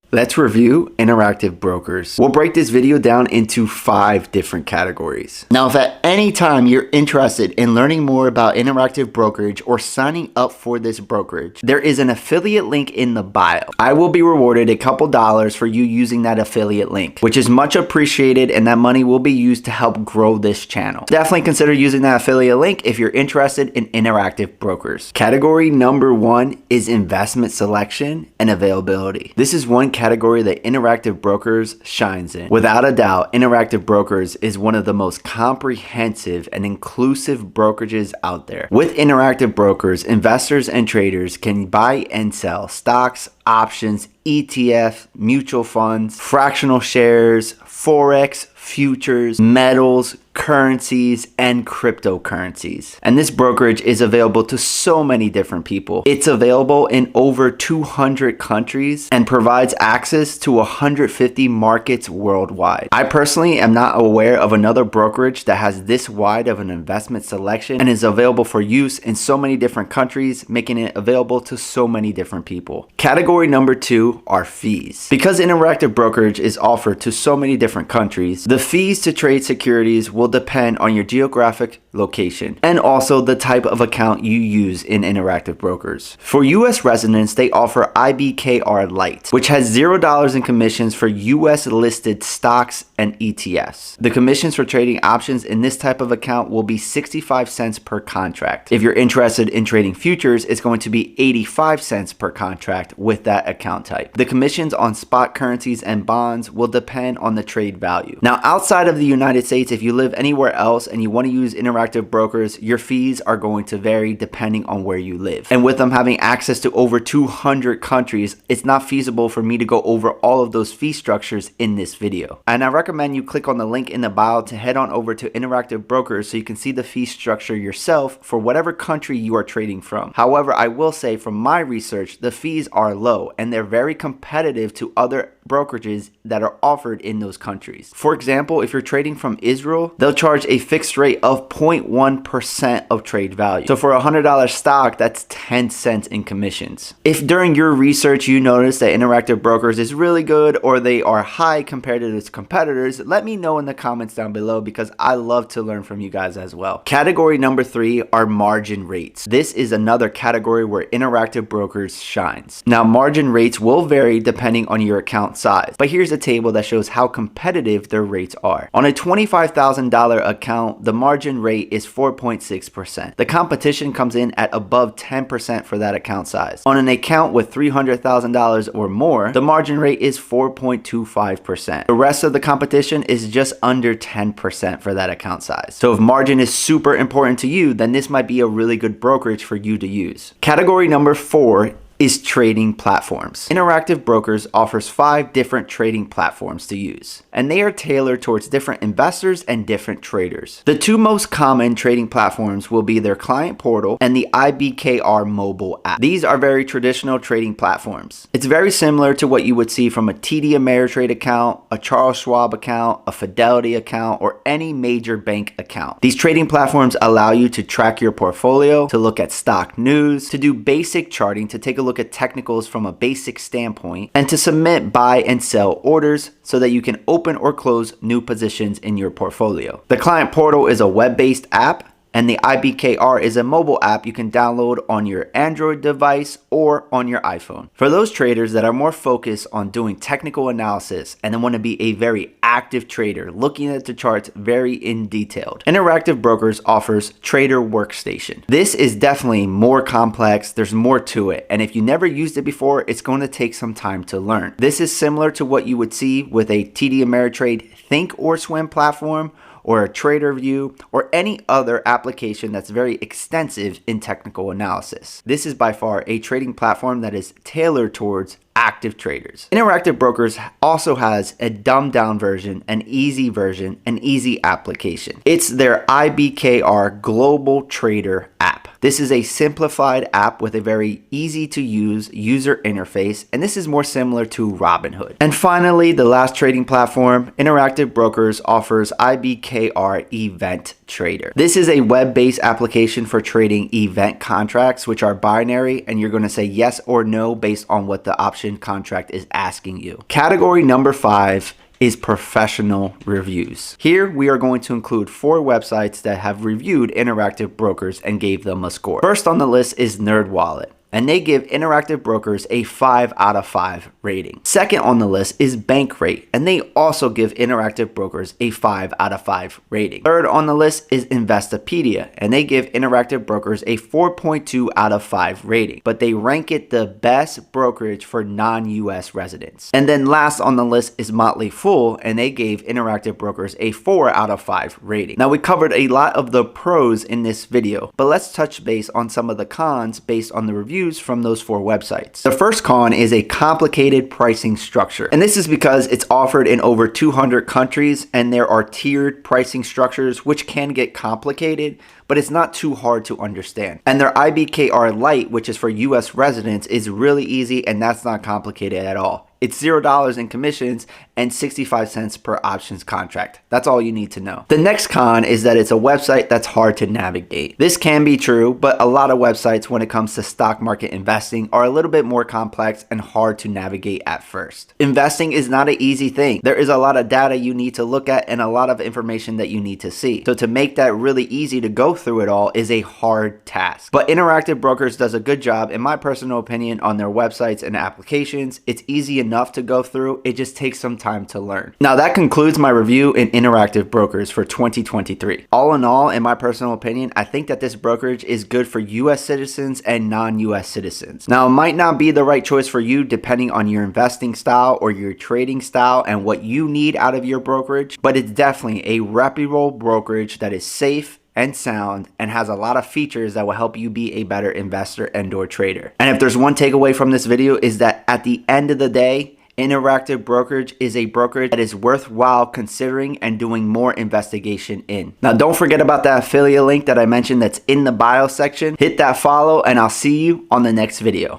Let's review Interactive Brokers. We'll break this video down into 5 different categories. Now, if at any time you're interested in learning more about Interactive Brokerage or signing up for this brokerage, there is an affiliate link in the bio. I will be rewarded a couple dollars for you using that affiliate link, which is much appreciated, and that money will be used to help grow this channel. Definitely consider using that affiliate link if you're interested in Interactive Brokers. Category number 1 is investment selection and availability. This is one category that Interactive Brokers shines in. Without a doubt, Interactive Brokers is one of the most comprehensive and inclusive brokerages out there. With Interactive Brokers, investors and traders can buy and sell stocks, options, ETF, mutual funds, fractional shares, forex, futures, metals, currencies, and cryptocurrencies. And this brokerage is available to so many different people. It's available in over 200 countries and provides access to 150 markets worldwide. I personally am not aware of another brokerage that has this wide of an investment selection and is available for use in so many different countries, making it available to so many different people. Category number 2 are fees. Because Interactive Brokerage is offered to so many different countries, the fees to trade securities will depend on your geographic location and also the type of account you use in Interactive Brokers. For US residents, they offer IBKR Lite, which has $0 in commissions for US listed stocks and ETFs. The commissions for trading options in this type of account will be 65 cents per contract. If you're interested in trading futures, it's going to be 85 cents per contract with that account type. The commissions on spot currencies and bonds will depend on the trade value. Now, outside of the United States, if you live anywhere else and you want to use Interactive Brokers, your fees are going to vary depending on where you live. And with them having access to over 200 countries, it's not feasible for me to go over all of those fee structures in this video. And I recommend you click on the link in the bio to head on over to Interactive Brokers so you can see the fee structure yourself for whatever country you are trading from. However, I will say from my research, the fees are low and they're very competitive to other brokerages that are offered in those countries. For example, if you're trading from Israel, they'll charge a fixed rate of 0.1% of trade value. So for a $100 stock, that's 10 cents in commissions. If during your research you notice that Interactive Brokers is really good or they are high compared to its competitors, let me know in the comments down below because I love to learn from you guys as well. Category number 3 are margin rates. This is another category where Interactive Brokers shines. Now, margin rates will vary depending on your account size, but here's a table that shows how competitive their rates are. On a $25,000 account, the margin rate is 4.6%. The competition comes in at above 10% for that account size. On an account with $300,000 or more, the margin rate is 4.25%. The rest of the competition is just under 10% for that account size. So if margin is super important to you, then this might be a really good brokerage for you to use. Category number 4 is trading platforms. Interactive Brokers offers 5 different trading platforms to use, and they are tailored towards different investors and different traders. The 2 most common trading platforms will be their client portal and the IBKR mobile app. These are very traditional trading platforms. It's very similar to what you would see from a TD Ameritrade account, a Charles Schwab account, a Fidelity account, or any major bank account. These trading platforms allow you to track your portfolio, to look at stock news, to do basic charting, to take a look at technicals from a basic standpoint, and to submit buy and sell orders so that you can open or close new positions in your portfolio. The client portal is a web-based app, and the IBKR is a mobile app you can download on your Android device or on your iPhone. For those traders that are more focused on doing technical analysis and then want to be a very active trader, looking at the charts very in detail, Interactive Brokers offers Trader Workstation. This is definitely more complex, there's more to it, and if you never used it before, it's going to take some time to learn. This is similar to what you would see with a TD Ameritrade Thinkorswim platform, or a Trader View, or any other application that's very extensive in technical analysis. This is by far a trading platform that is tailored towards active traders. Interactive Brokers also has a dumbed down version, an easy version, an easy application. It's their IBKR Global Trader app. This is a simplified app with a very easy to use user interface, and this is more similar to Robinhood. And finally, the last trading platform, Interactive Brokers, offers IBKR Event Trader. This is a web-based application for trading event contracts, which are binary, and you're going to say yes or no based on what the option contract is asking you. Category number 5 is professional reviews. Here we are going to include 4 websites that have reviewed Interactive Brokers and gave them a score. First on the list is NerdWallet, and they give Interactive Brokers a 5 out of 5 rating. Second on the list is Bankrate, and they also give Interactive Brokers a 5 out of 5 rating. Third on the list is Investopedia, and they give Interactive Brokers a 4.2 out of 5 rating, but they rank it the best brokerage for non-US residents. And then last on the list is Motley Fool, and they gave Interactive Brokers a 4 out of 5 rating. Now we covered a lot of the pros in this video, but let's touch base on some of the cons based on the reviews from those 4 websites. The first con is a complicated pricing structure, and this is because it's offered in over 200 countries and there are tiered pricing structures which can get complicated, but it's not too hard to understand. And their IBKR Lite, which is for US residents, is really easy, and that's not complicated at all. It's $0 in commissions and 65 cents per options contract. That's all you need to know. The next con is that it's a website that's hard to navigate. This can be true, but a lot of websites when it comes to stock market investing are a little bit more complex and hard to navigate at first. Investing is not an easy thing. There is a lot of data you need to look at and a lot of information that you need to see. So to make that really easy to go through it all is a hard task. But Interactive Brokers does a good job, in my personal opinion, on their websites and applications. It's easy enough to go through. It just takes some time to learn. Now that concludes my review in Interactive Brokers for 2023. All in all, in my personal opinion, I think that this brokerage is good for US citizens and non-US citizens. Now it might not be the right choice for you depending on your investing style or your trading style and what you need out of your brokerage, but it's definitely a reputable brokerage that is safe and sound and has a lot of features that will help you be a better investor and/or trader. And if there's one takeaway from this video is that at the end of the day, Interactive Brokerage is a brokerage that is worthwhile considering and doing more investigation in. Now don't forget about that affiliate link that I mentioned that's in the bio section. Hit that follow and I'll see you on the next video.